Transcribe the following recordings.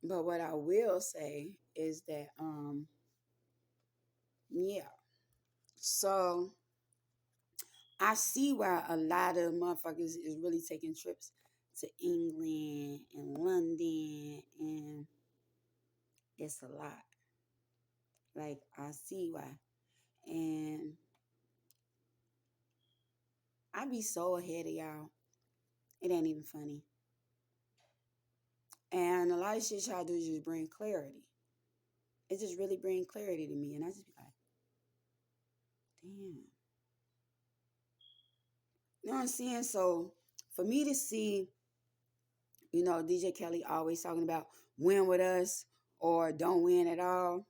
But what I will say is that, yeah. So I see why a lot of motherfuckers is really taking trips to England and London, and it's a lot. Like, I see why. And I be so ahead of y'all. It ain't even funny. And a lot of shit y'all do is just bring clarity. It just really bring clarity to me. And I just be like, damn. You know what I'm saying? So for me to see, DJ Kelly always talking about win with us or don't win at all,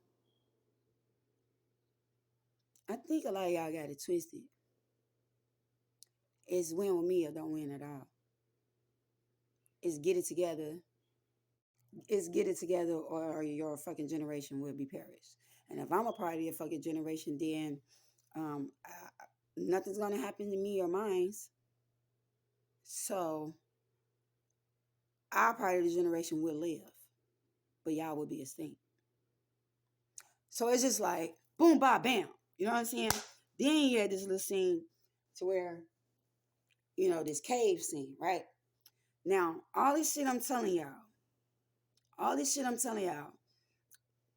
I think a lot of y'all got it twisted. It's win with me or don't win at all. It's get it together. It's get it together or your fucking generation will be perished. And if I'm a part of your fucking generation, then nothing's gonna happen to me or mine. So our part of the generation will live, but y'all will be extinct. So it's just like boom, ba, bam. You know what I'm saying? Then you had this little scene to where, this cave scene, right? Now, all this shit I'm telling y'all,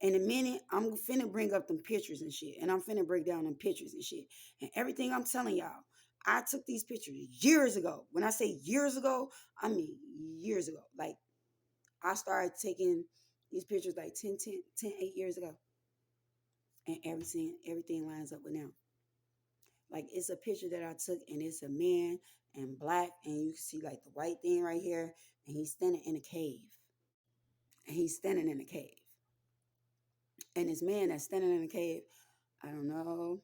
in a minute, I'm finna bring up them pictures and shit. And I'm finna break down them pictures and shit. And everything I'm telling y'all, I took these pictures years ago. When I say years ago, I mean years ago. Like, I started taking these pictures like 8 years ago. And everything lines up with now. Like, it's a picture that I took, and it's a man and black, and you can see like the white thing right here, and he's standing in a cave. And he's standing in a cave. And this man that's standing in the cave, I don't know,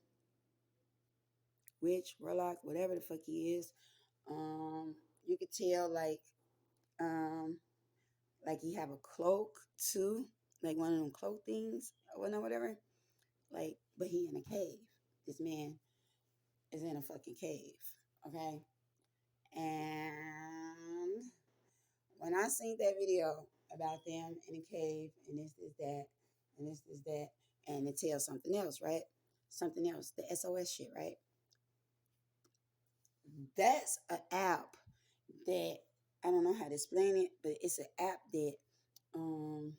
witch, warlock, whatever the fuck he is. You could tell um, like he have a cloak too, like one of them cloak things or whatever. Like, but he in a cave. This man is in a fucking cave. Okay. And when I seen that video about them in a cave and this is that and this is that and it tells something else, right? Something else, the SOS shit, right? That's an app that I don't know how to explain it, but it's an app um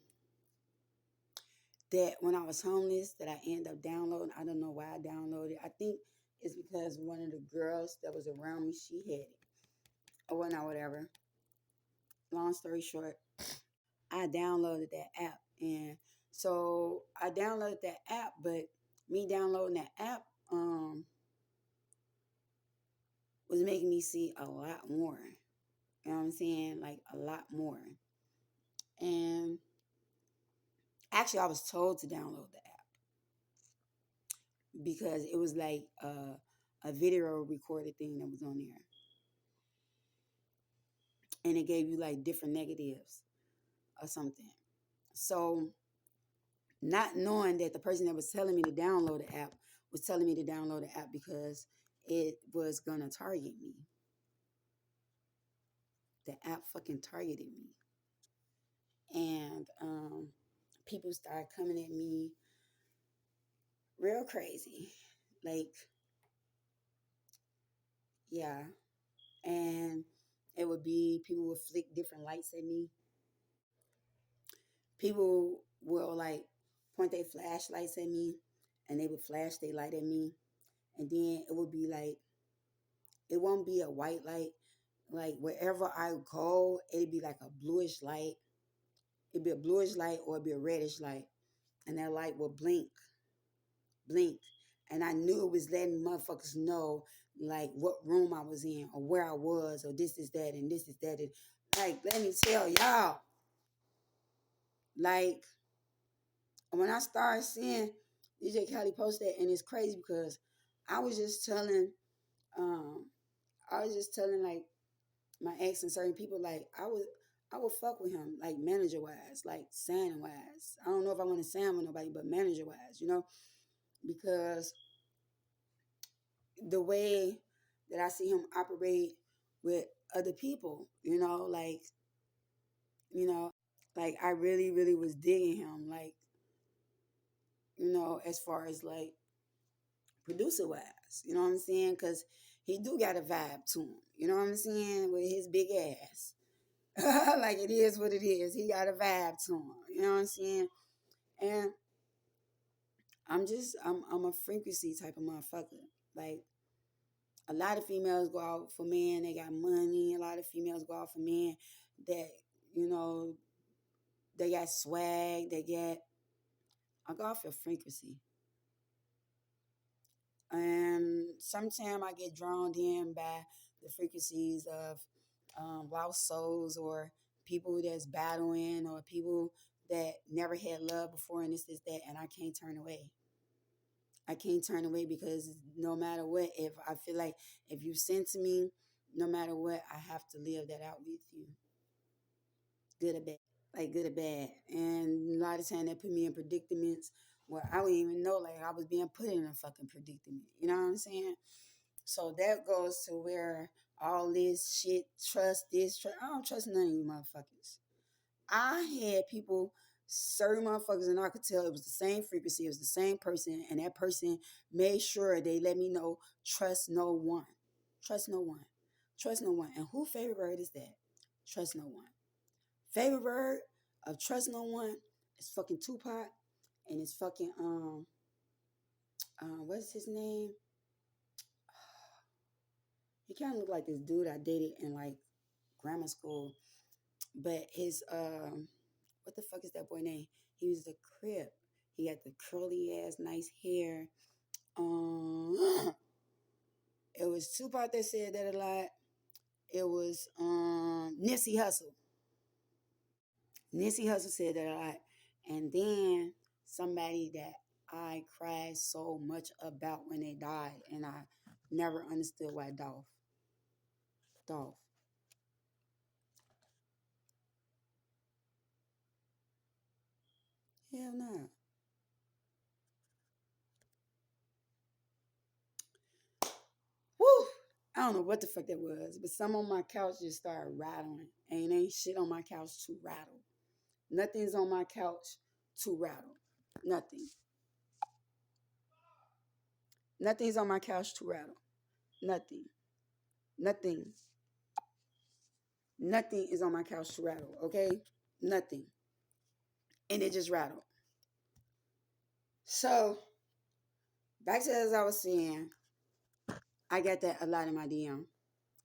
that when I was homeless that I ended up downloading. I don't know why I downloaded. I think it's because one of the girls that was around me, she had it. Or whatever. Long story short, I downloaded that app. And so I downloaded that app, but me downloading that app was making me see a lot more. You know what I'm saying? Like a lot more. And actually, I was told to download the app because it was like a video recorded thing that was on there. And it gave you like different negatives or something. So, not knowing that the person that was telling me to download the app was telling me to download the app because it was going to target me. The app fucking targeted me. And people started coming at me real crazy. Like, yeah. And it would be people would flick different lights at me. People will like point their flashlights at me and they would flash their light at me. And then it would be like, it won't be a white light. Like wherever I go, it'd be like a bluish light. It'd be a bluish light or it'd be a reddish light. And that light will blink. And I knew it was letting motherfuckers know like what room I was in or where I was or this is that and this is that. And like, let me tell y'all, like when I started seeing DJ Kelly post that, and it's crazy because I was just telling, um, like my ex and certain people, like I would fuck with him, like manager wise, like signing wise. I don't know if I want to sign with nobody, but manager wise, because the way that I see him operate with other people, like, you know, Like I really, really was digging him, like, as far as like producer wise, you know what I'm saying? Cause he do got a vibe to him, you know what I'm saying? With his big ass. Like it is what it is. He got a vibe to him, you know what I'm saying? And I'm a frequency type of motherfucker. Like a lot of females go out for men, they got money. A lot of females go out for men that, you know, they got swag, I go out for frequency. And sometimes I get drawn in by the frequencies of lost souls or people that's battling or people that never had love before and this, that, and I can't turn away. I can't turn away because no matter what, if I feel like if you send to me, no matter what, I have to live that out with you, good or bad, like good or bad. And a lot of time they put me in predicaments where I wouldn't even know like I was being put in a fucking predicament. You know what I'm saying? So that goes to where all this shit, trust this, I don't trust none of you motherfuckers. I had people, certain motherfuckers, and I could tell it was the same frequency, it was the same person, and that person made sure they let me know, trust no one. Trust no one. Trust no one. And who favorite word is that? Trust no one. Favorite word of trust no one is fucking Tupac, and it's fucking what's his name? He kind of looked like this dude I dated in like grammar school, but his what the fuck is that boy name? He was the Crip. He had the curly ass, nice hair. Um, it was Tupac that said that a lot. It was Nipsey Hussle. Nipsey Hussle said that a lot. And then somebody that I cried so much about when they died, and I never understood why Dolph. Dolph. Hell no. Woo! I don't know what the fuck that was, but some on my couch just started rattling. And ain't shit on my couch to rattle. Nothing's on my couch to rattle. Nothing. Nothing's on my couch to rattle. Nothing. Nothing. Nothing is on my couch to rattle, okay? Nothing. And it just rattled. So, back to as I was saying, I get that a lot in my DM.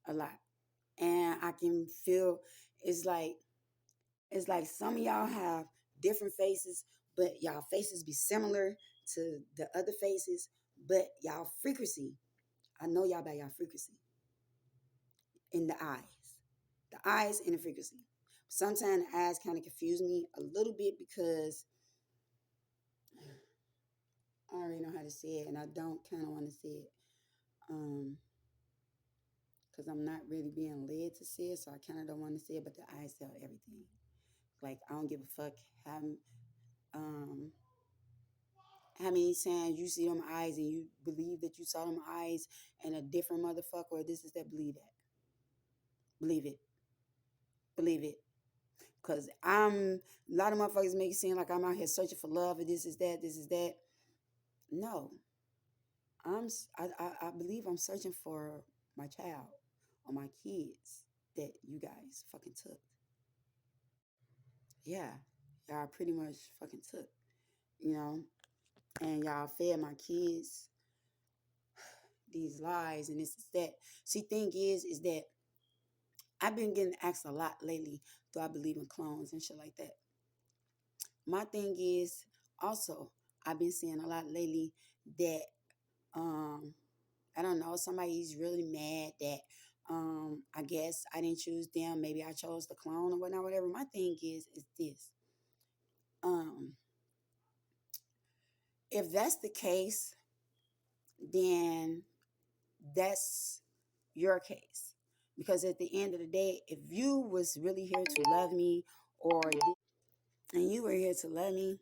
A lot. And I can feel it's like some of y'all have different faces, but y'all faces be similar to the other faces, but y'all frequency. I know y'all by y'all frequency in the eyes. The eyes and the frequency. Sometimes the eyes kind of confuse me a little bit because I already know how to say it and I don't kind of want to say it. Because I'm not really being led to say it, so I kind of don't want to say it, but the eyes tell everything. Like, I don't give a fuck um, how many times you see them eyes and you believe that you saw them eyes and a different motherfucker or this is that, believe that. Believe it. Believe it. Because a lot of motherfuckers make it seem like I'm out here searching for love or this is that, this is that. No. I believe I'm searching for my child or my kids that you guys fucking took. Yeah. Y'all pretty much fucking took, you know? And y'all fed my kids these lies and this is that. See, thing is that I've been getting asked a lot lately, do I believe in clones and shit like that? My thing is also, I've been seeing a lot lately that um I don't know, somebody's really mad that I guess I didn't choose them, maybe I chose the clone or whatnot, whatever. My thing is this. Um if that's the case, then that's your case. Because at the end of the day, if you was really here to love me and you were here to love me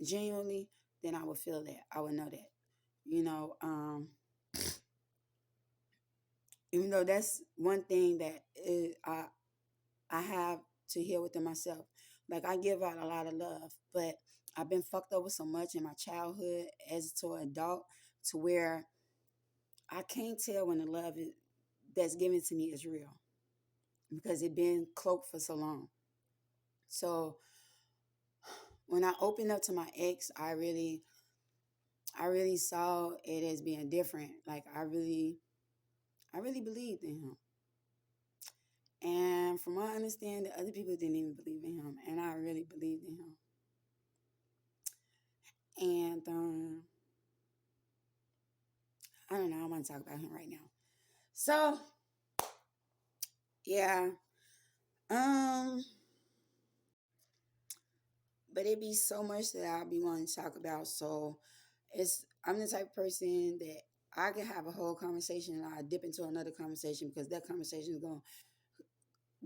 genuinely, then I would feel that. I would know that. You know, even though that's one thing that I have to heal within myself. Like I give out a lot of love, but I've been fucked over so much in my childhood as to an adult to where I can't tell when the love that's given to me is real because it been cloaked for so long. So when I opened up to my ex, I really saw it as being different. Like I really believed in him. And from what I understand, the other people didn't even believe in him, and I really believed in him. And I don't know. I want to talk about him right now. So yeah, um, but it be so much that I'll be wanting to talk about. So I'm the type of person that I can have a whole conversation and I dip into another conversation because that conversation is gonna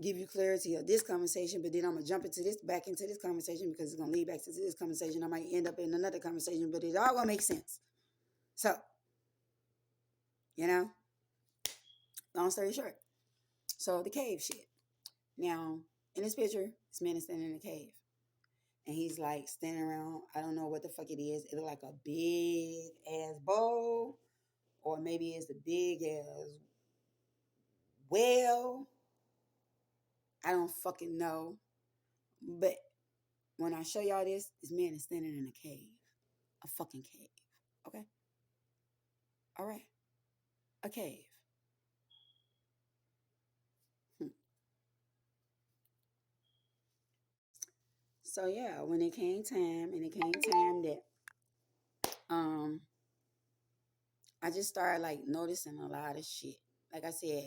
give you clarity of this conversation, but then I'm gonna jump into this back into this conversation because it's gonna lead back to this conversation. I might end up in another conversation, but it all gonna make sense. So, you know, long story short. So the cave shit. Now, in this picture, this man is standing in a cave. And he's like standing around. I don't know what the fuck it is. It look like a big ass bowl. Or maybe it's a big ass well. I don't fucking know. But when I show y'all this man is standing in a cave. A fucking cave. Okay? All right. A cave. Hmm. So yeah, when it came time, and it came time that um I just started like noticing a lot of shit. Like I said,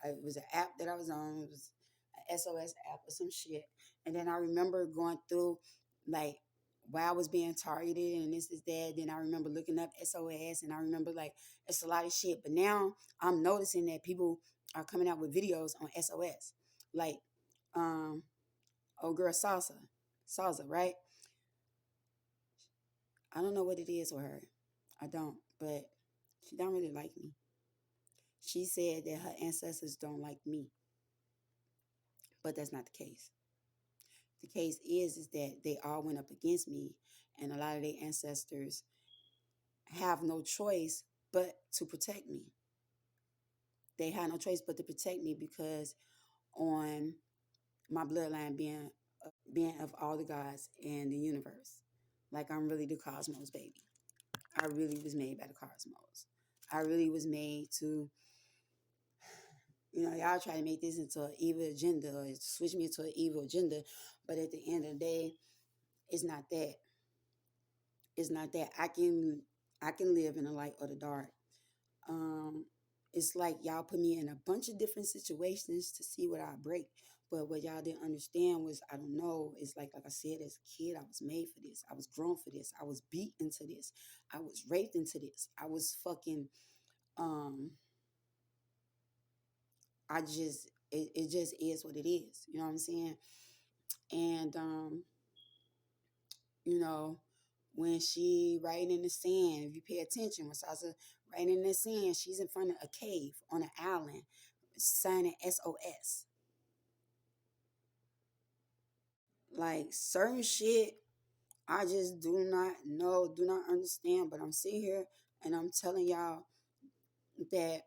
it was an app that I was on. It was an SOS app or some shit. And then I remember going through like while I was being targeted and this is that. Then I remember looking up SOS and I remember like it's a lot of shit. But now I'm noticing that people are coming out with videos on SOS. Like oh girl Salsa, right? I don't know what it is with her. I don't, but she don't really like me. She said that her ancestors don't like me, but that's not the case. The case is that they all went up against me, and a lot of their ancestors have no choice but to protect me. They had no choice but to protect me because on my bloodline being of all the gods in the universe, like I'm really the cosmos baby. I really was made by the cosmos. I really was made to y'all try to make this into an evil agenda or switch me into an evil agenda. But at the end of the day, it's not that. It's not that. I can live in the light or the dark. Um, it's like y'all put me in a bunch of different situations to see what I break. But what y'all didn't understand was I don't know. It's like I said, as a kid, I was made for this. I was grown for this. I was beat into this. I was raped into this. I was fucking um it just is what it is. You know what I'm saying? And you know, when she writing in the sand, if you pay attention, when Sasa writing in the sand, she's in front of a cave on an island, signing SOS. Like certain shit, I just do not know, do not understand. But I'm sitting here and I'm telling y'all that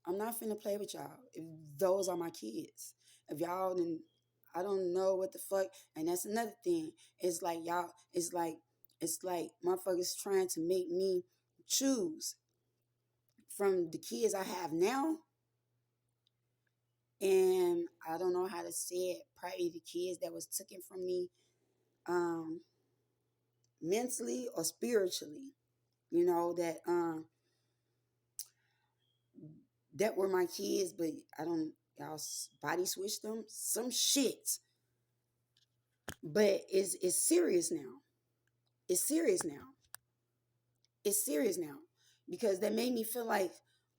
I'm not finna play with y'all. If those are my kids. If y'all then I don't know what the fuck. And that's another thing. It's like y'all, it's like motherfuckers trying to make me choose from the kids I have now. And I don't know how to say it, probably the kids that was taken from me um mentally or spiritually. That were my kids, but I don't y'all body switch them. Some shit. But it's serious now. It's serious now. It's serious now. Because that made me feel like,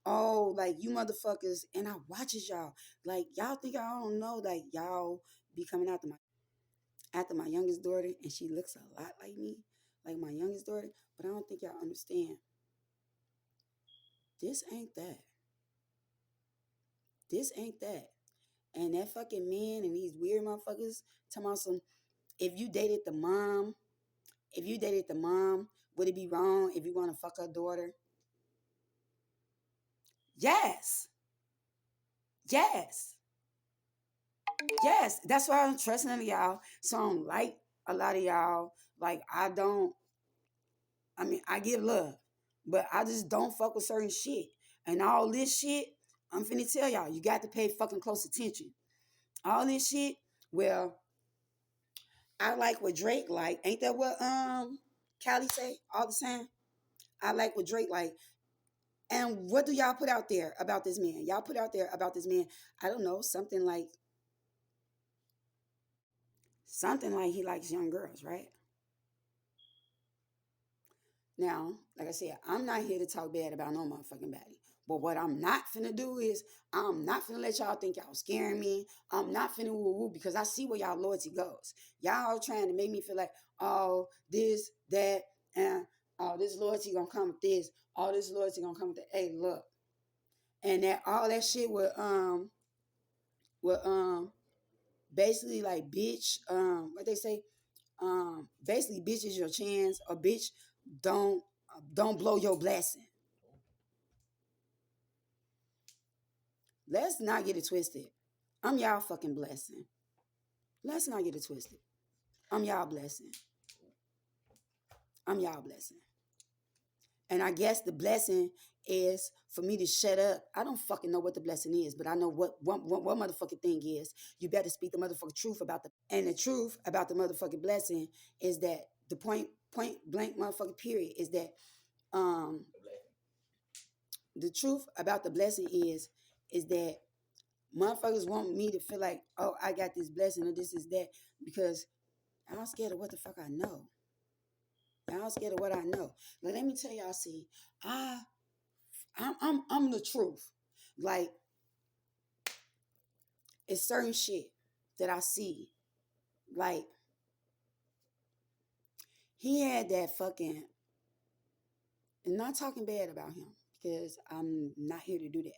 oh, like you motherfuckers, and I watches y'all. Like y'all think I don't know, like y'all be coming after my youngest daughter, and she looks a lot like my youngest daughter, but I don't think y'all understand. This ain't that. This ain't that. And that fucking man and these weird motherfuckers talking about some if you dated the mom, would it be wrong if you want to fuck her daughter? Yes. Yes. Yes. That's why I don't trust none of y'all. So I don't like a lot of y'all. Like I mean, I give love, but I just don't fuck with certain shit. And all this shit, I'm finna tell y'all, you got to pay fucking close attention. All this shit, well, I like what Drake like. Ain't that what Callie say all the time? I like what Drake like. And what do y'all put out there about this man? Y'all put out there about this man, I don't know, something like he likes young girls, right? Now, like I said, I'm not here to talk bad about no motherfucking body. But what I'm not finna do is I'm not finna let y'all think y'all scaring me. I'm not finna woo woo because I see where y'all loyalty goes. Y'all trying to make me feel like, oh, this, that, and oh, this loyalty gonna come with this. All this loyalty gonna come with that. Hey, look. And that all that shit with basically like bitch, what they say, basically bitch is your chance or bitch don't don't blow your blessing. Let's not get it twisted. I'm y'all fucking blessing. Let's not get it twisted. I'm y'all blessing. I'm y'all blessing. And I guess the blessing is for me to shut up. I don't fucking know what the blessing is, but I know what motherfucking thing is. You better speak the motherfucking truth about the truth about the motherfucking blessing is that the point blank motherfucking period is that um the truth about the blessing is that motherfuckers want me to feel like, oh, I got this blessing or this is that because I'm scared of what the fuck I know. I'm scared of what I know. Like, let me tell y'all, see, I'm the truth. Like, it's certain shit that I see. Like, he had that fucking, and not talking bad about him because I'm not here to do that.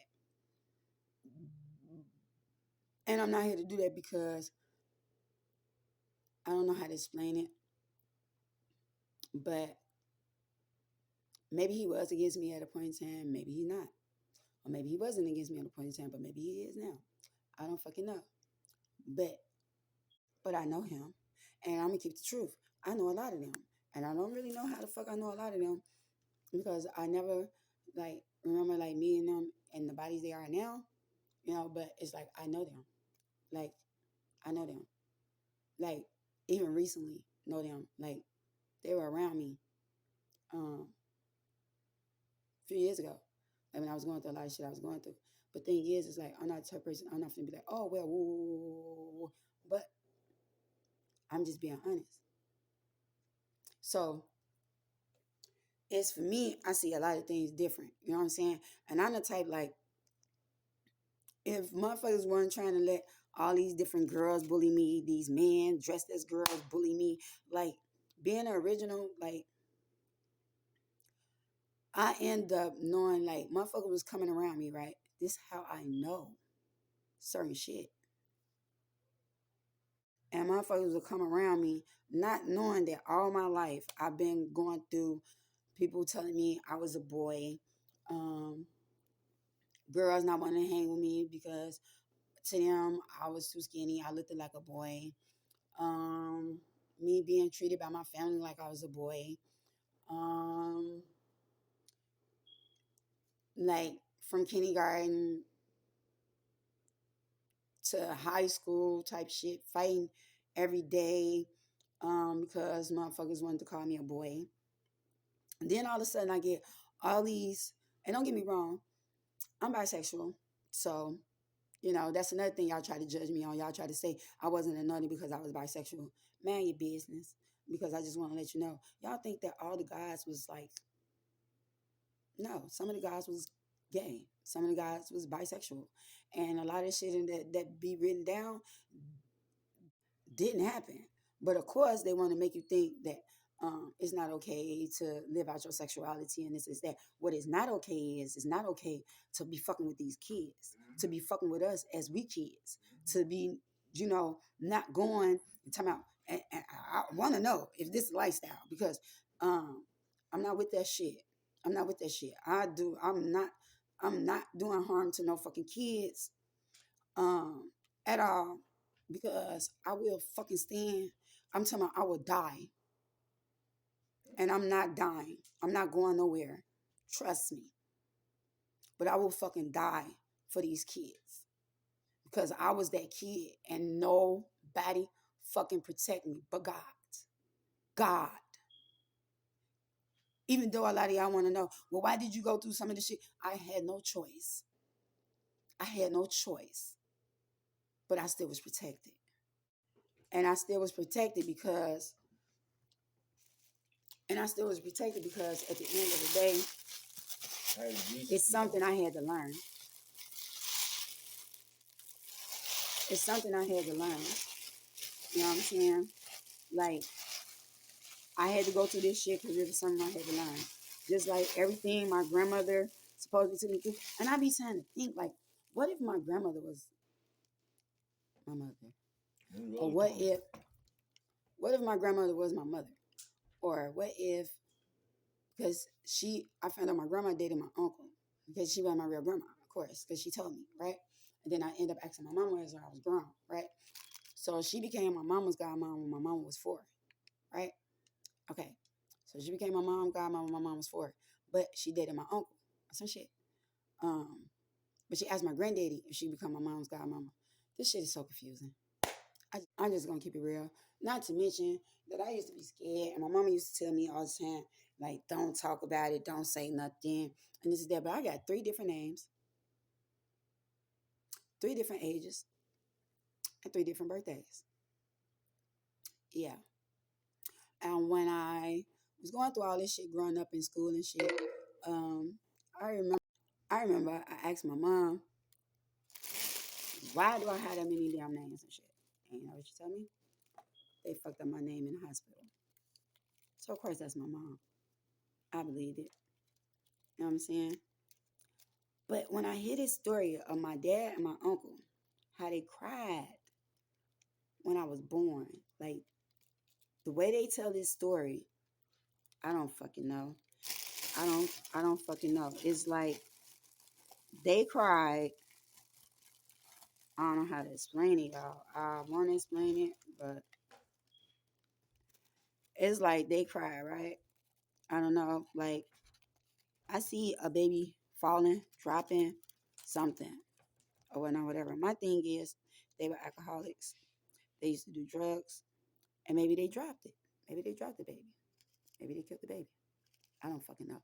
And I'm not here to do that because I don't know how to explain it. But maybe he was against me at a point in time. Maybe he's not. Or maybe he wasn't against me at a point in time, but maybe he is now. I don't fucking know. But but I know him. And I'm gonna keep the truth. I know a lot of them. And I don't really know how the fuck I know a lot of them because I never like remember like meeting them and the bodies they are now, but it's like I know them. Like I know them. Like even recently know them. Like they were around me a few years ago. Like when I was going through a lot of shit I was going through. But thing is, it's like I'm not the type of person. I'm not gonna be like, oh well, woo, woo, woo, woo, woo. But I'm just being honest. So it's for me, I see a lot of things different. You know what I'm saying? And I'm the type like, if motherfuckers weren't trying to let all these different girls bully me, these men dressed as girls bully me, like being an original, like I end up knowing like motherfucker was coming around me, right? This is how I know certain shit. And motherfuckers will come around me not knowing that all my life I've been going through people telling me I was a boy, um, girls not wanting to hang with me because to them I was too skinny, I looked like a boy, um, me being treated by my family like I was a boy, um, like from kindergarten to high school type shit, fighting every day because motherfuckers wanted to call me a boy. And then all of a sudden I get all these, and don't get me wrong, I'm bisexual. So, that's another thing y'all try to judge me on. Y'all try to say I wasn't a nutty because I was bisexual. Man, your business. Because I just want to let you know. Y'all think that all the guys was like, no, some of the guys was gay. Some of the guys was bisexual. And a lot of shit in that be written down didn't happen. But of course, they want to make you think that it's not okay to live out your sexuality and this is that. What is not okay is it's not okay to be fucking with these kids, to be fucking with us as we kids, to be, not going and talking about and I want to know if this is lifestyle because I'm not with that shit. I'm not with that shit. I'm not doing harm to no fucking kids at all because I will fucking stand. I'm telling you, I will die. And I'm not dying. I'm not going nowhere. Trust me. But I will fucking die for these kids because I was that kid and nobody fucking protect me but God. God. Even though a lot of y'all want to know, well, why did you go through some of this shit? I had no choice. I had no choice. But I still was protected. And I still was protected because at the end of the day, it's something I had to learn. It's something I had to learn. You know what I'm saying? Like, I had to go through this shit because it was something I had to learn. Just like everything my grandmother supposed to took me through. And I be trying to think, like, what if my grandmother was my mother? Or what if my grandmother was my mother? Or what if, because I found out my grandma dated my uncle. Because she wasn't my real grandma, of course, because she told me, right? And then I ended up asking my mama as I was grown, right? So she became my mama's godmom when my mama was 4, right? Okay. So she became my mom, godmom when my mom was 4. But she dated my uncle or some shit. But she asked my granddaddy if she become my mom's godmama. This shit is so confusing. I'm just gonna keep it real. Not to mention that I used to be scared, and my mama used to tell me all the time, like, don't talk about it, don't say nothing, and this is that. But I got 3 different names, 3 different ages, and 3 different birthdays. Yeah. And when I was going through all this shit growing up in school and shit, um, I remember I asked my mom, why do I have that many damn names and shit? And you know what she told me? They fucked up my name in the hospital. So of course that's my mom. I believed it. You know what I'm saying? But when I hear this story of my dad and my uncle, how they cried when I was born, like the way they tell this story, I don't fucking know. I don't fucking know. It's like they cried. I don't know how to explain it, y'all. I want to explain it, but it's like they cry, right? I don't know. Like, I see a baby falling, dropping something, or whatever. My thing is, they were alcoholics. They used to do drugs, and maybe they dropped it. Maybe they dropped the baby. Maybe they killed the baby. I don't fucking know.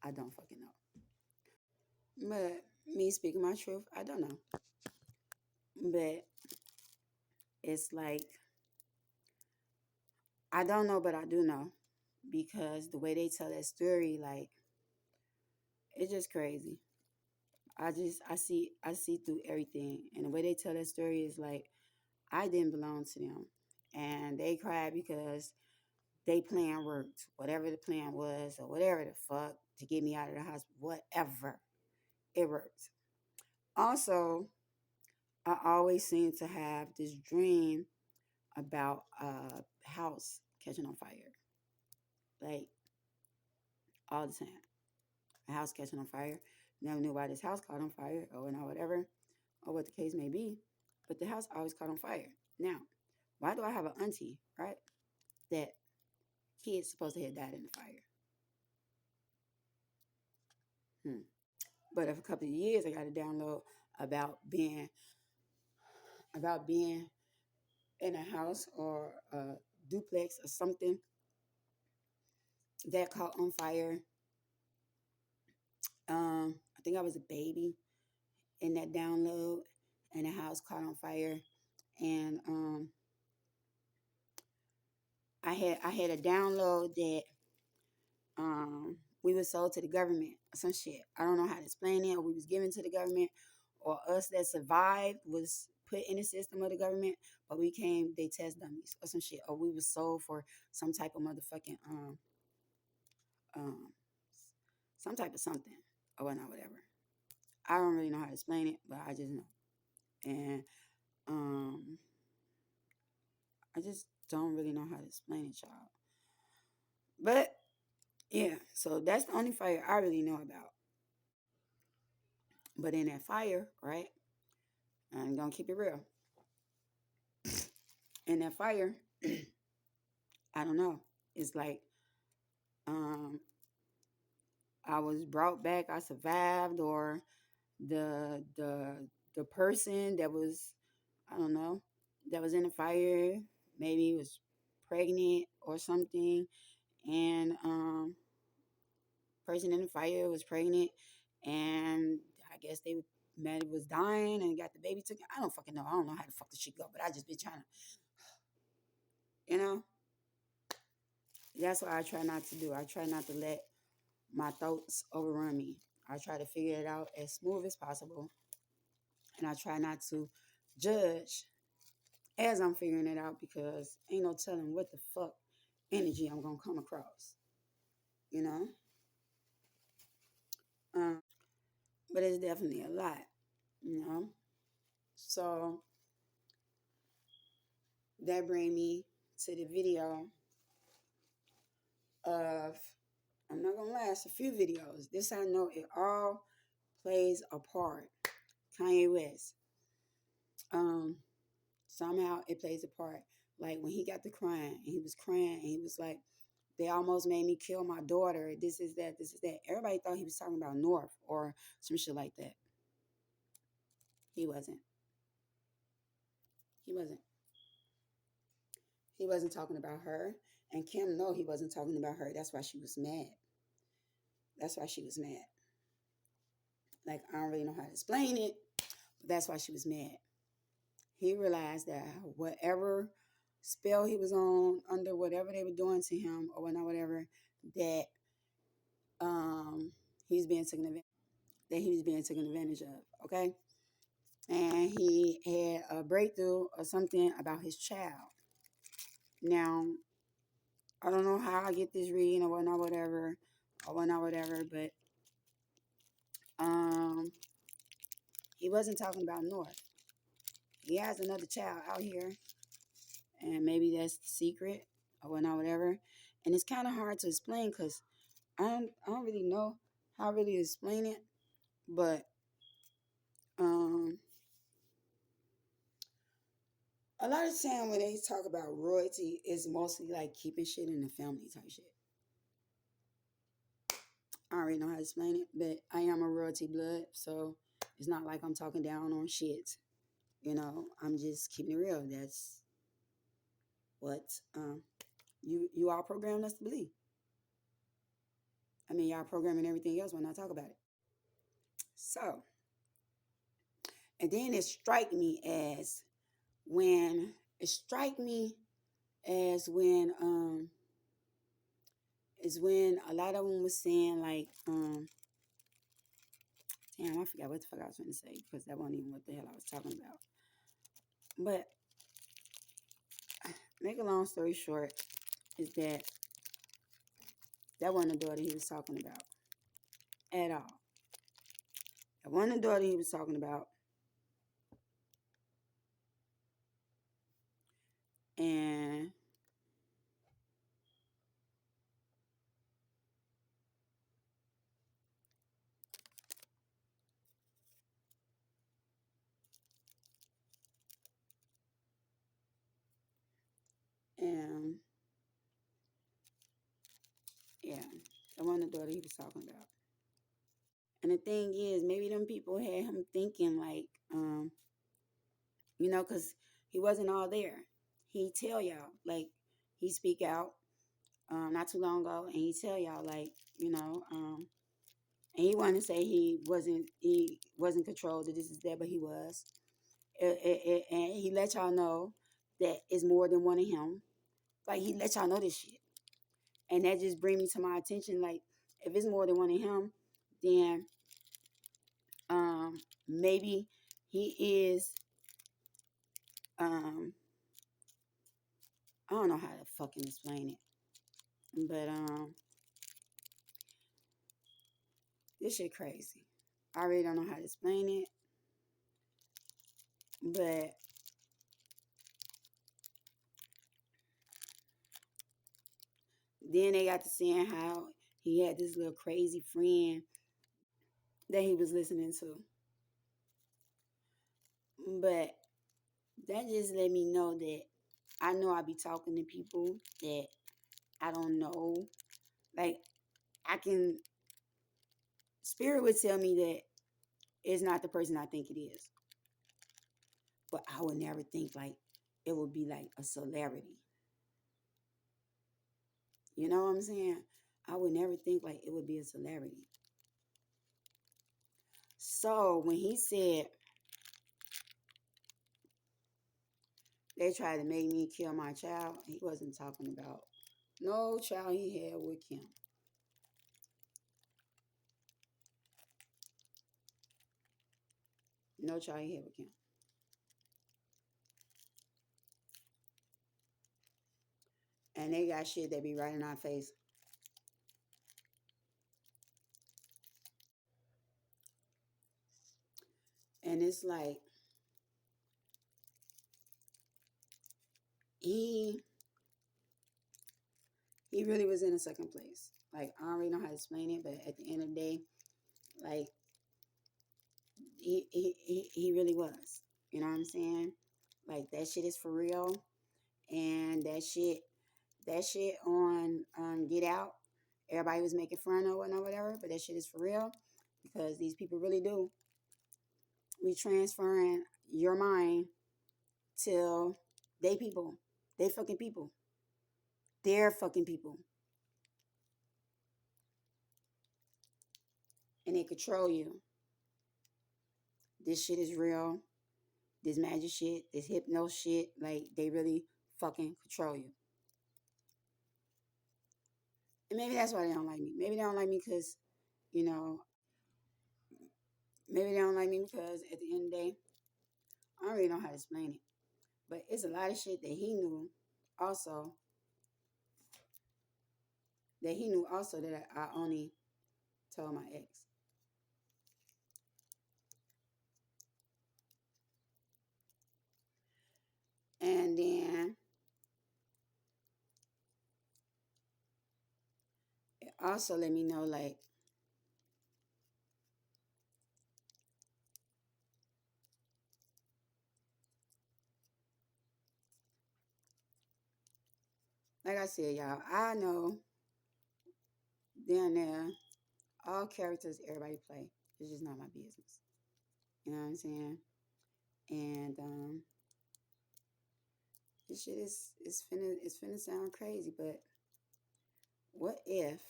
I don't fucking know. But me speaking my truth, I don't know. But it's like, I don't know, but I do know. Because the way they tell that story, like, it's just crazy. I see through everything. And the way they tell that story is like, I didn't belong to them. And they cried because they plan worked. Whatever the plan was, or whatever the fuck, to get me out of the hospital, whatever. It worked. Also, I always seem to have this dream about a house catching on fire. Like, all the time. A house catching on fire. Never knew why this house caught on fire, or whatever, or what the case may be. But the house always caught on fire. Now, why do I have an auntie, right? That kid's supposed to have died in the fire. But after a couple of years, I got a download about being in a house or a duplex or something that caught on fire. I think I was a baby in that download, and the house caught on fire, and I had a download that we were sold to the government or some shit. I don't know how to explain it. Or we was given to the government, or us that survived was put in the system of the government, but we came they test dummies or some shit, or we was sold for some type of motherfucking um some type of something or whatever. I don't really know how to explain it, but I just know. And I just don't really know how to explain it, y'all. But yeah, so that's the only fire I really know about. But in that fire, right? I'm gonna keep it real. In that fire, I don't know. It's like um I was brought back, I survived, or the the the person that was, I don't know, that was in the fire maybe was pregnant or something, and person in the fire was pregnant, and I guess they met was dying and got the baby took. I don't fucking know. I don't know how the fuck the shit go, but I just been trying to, you know. That's what I try not to do. I try not to let my thoughts overrun me. I try to figure it out as smooth as possible, and I try not to judge as I'm figuring it out because ain't no telling what the fuck energy I'm gonna come across, you know. But it's definitely a lot, you know. So that bring me to the video of, I'm not gonna lie, it's a few videos. This I know it all plays a part. Kanye West. Um, somehow it plays a part. Like when he got to crying and he was crying and he was like, they almost made me kill my daughter. This is that, this is that. Everybody thought he was talking about North or some shit like that. He wasn't. He wasn't. He wasn't talking about her. And Kim, no, he wasn't talking about her. That's why she was mad. That's why she was mad. Like, I don't really know how to explain it, but that's why she was mad. He realized that whatever spell he was on, under whatever they were doing to him or whatever, that he was being taken advantage, that he was being taken advantage of. Okay, and he had a breakthrough or something about his child. Now, I don't know how I get this reading or whatever, but he wasn't talking about North. He has another child out here, and maybe that's the secret or whatever. And it's kind of hard to explain because I don't really know how really to explain it, but um, a lot of time when they talk about royalty, it's mostly like keeping shit in the family type shit. I don't really know how to explain it, but I am a royalty blood, so it's not like I'm talking down on shit. You know, I'm just keeping it real. That's what you all programmed us to believe. I mean, y'all programming everything else when I talk about it. So, and then it strike me as when it strike me as when is when a lot of them was saying like damn, I forgot what the fuck I was going to say because that wasn't even what the hell I was talking about. But make a long story short, is that wasn't the daughter he was talking about at all. That wasn't the daughter he was talking about. And and yeah, that wasn't the daughter he was talking about. And the thing is, maybe them people had him thinking like, you know, because he wasn't all there. He tell y'all, like, he speak out not too long ago, and he tell y'all, like, you know, and he wanted to say he wasn't controlled, that this is that, but he was. And he let y'all know that it's more than one of him. Like, he let y'all know this shit. And that just bring me to my attention, like, if it's more than one of him, then maybe he is I don't know how to fucking explain it. But this shit crazy. I really don't know how to explain it. But Then they got to seeing how he had this little crazy friend that he was listening to. But that just let me know that I know I be talking to people that I don't know. Like, I can, spirit would tell me that it's not the person I think it is. But I would never think like it would be like a celebrity. You know what I'm saying? I would never think like it would be a celebrity. So when he said they tried to make me kill my child, he wasn't talking about no child he had with Kim. No child he had with Kim. And they got shit that be right in our face. And it's like he he really was in a second place. Like, I don't really know how to explain it, but at the end of the day, like, he really was. You know what I'm saying? Like, that shit is for real. And that shit on Get Out, everybody was making fun of it or whatever, but that shit is for real because these people really do. We transferring your mind till they people. They fucking people. They're fucking people. And they control you. This shit is real. This magic shit, this hypno shit, like they really fucking control you. And maybe that's why they don't like me. Maybe they don't like me because, you know, maybe they don't like me because at the end of the day, I don't really know how to explain it. But it's a lot of shit that he knew also, that I only told my ex. And then it also let me know, like I said, y'all, I know down there, all characters everybody play. It's just not my business. You know what I'm saying? And this shit is finna sound crazy, but what if?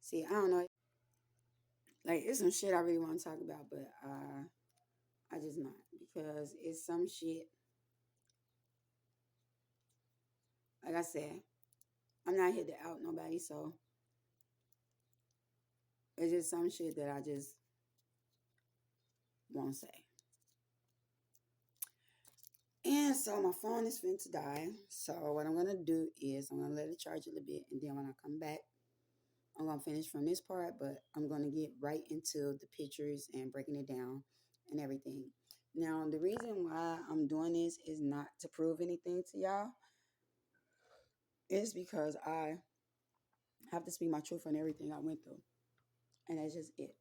See, I don't know. Like, it's some shit I really want to talk about, but I just not because it's some shit. Like I said, I'm not here to out nobody, so it's just some shit that I just won't say. And so my phone is finna to die. So what I'm gonna do is I'm gonna let it charge a little bit, and then when I come back, I'm gonna finish from this part, but I'm gonna get right into the pictures and breaking it down and everything. Now, the reason why I'm doing this is not to prove anything to y'all. It's because I have to speak my truth on everything I went through, and that's just it.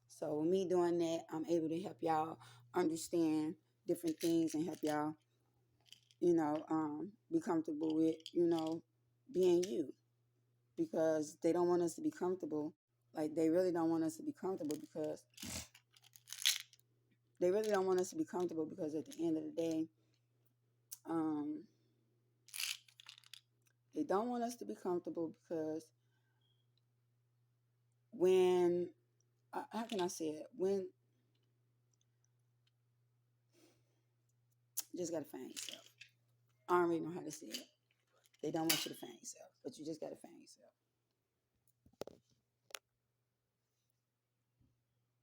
So with me doing that, I'm able to help y'all understand different things and help y'all, be comfortable with, being you. Because they don't want us to be comfortable. Like, they really don't want us to be comfortable because at the end of the day, um, they don't want us to be comfortable because when, how can I say it? When, you just gotta find yourself. I don't really know how to say it. They don't want you to find yourself, but you just gotta find yourself.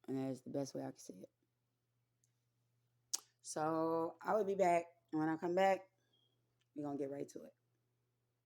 And that is the best way I can say it. So I will be back. And when I come back, we're gonna get right to it.